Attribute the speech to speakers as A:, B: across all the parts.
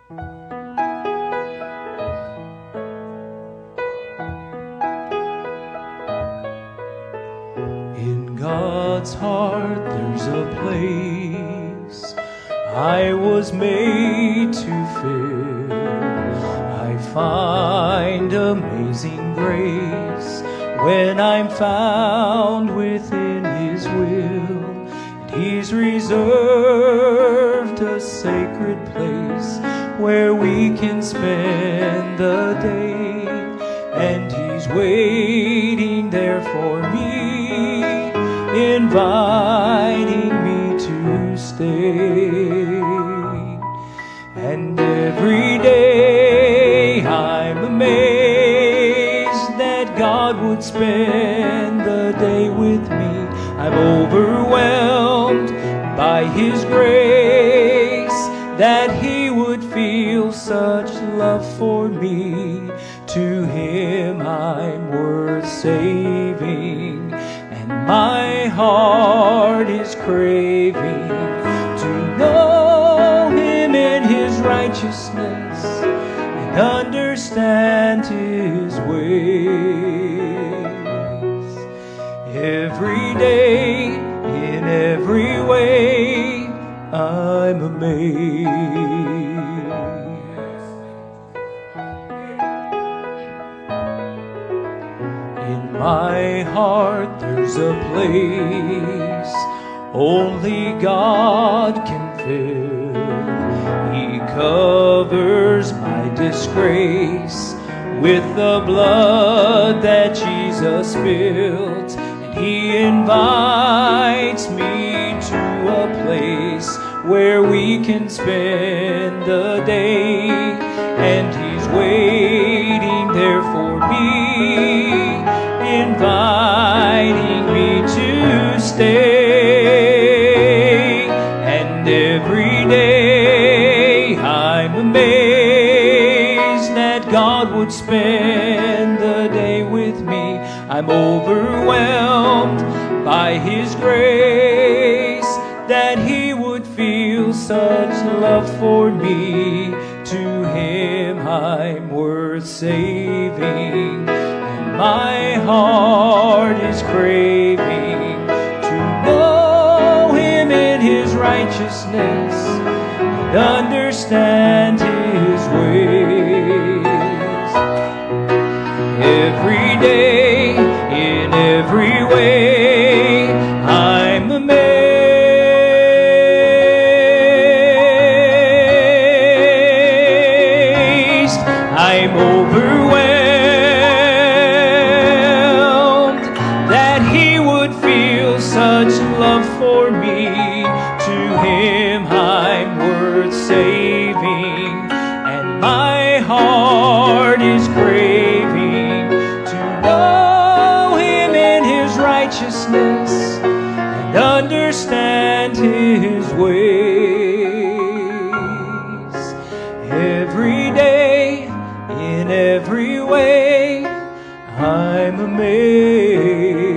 A: In God's heart there's a place I was made to fill. I find amazing grace when I'm found within His will. And He's reserved a sacred place where we can spend the day. And He's waiting there for me, inviting me to stay. And every day I'm amazed that God would spend the day with me. I'm overwhelmed by His grace, that He would feel such love for me. To Him I'm worth saving, and my heart is craving to know Him in His righteousness and understand His ways. Every day, in every way, I'm amazed. In my heart there's a place only God can fill. He covers my disgrace with the blood that Jesus spilled, and He invites me to a place where we can spend the day. And He's waiting there for me, inviting me to stay. And every day I'm amazed that God would spend the day with me. I'm overwhelmed by His grace, that He would feel such love for me. To Him I'm worth saving, my heart is craving to know Him in His righteousness and understand His ways. Every day, in every way, I'm amazed. I'm overwhelmed such love for me. To Him I'm worth saving, and my heart is craving to know Him in His righteousness and understand His ways. Every day, in every way, I'm amazed.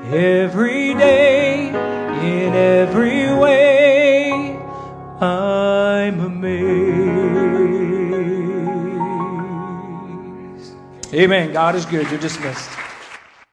A: Every day, in every way, I'm amazed. Amen. God is good. You're dismissed.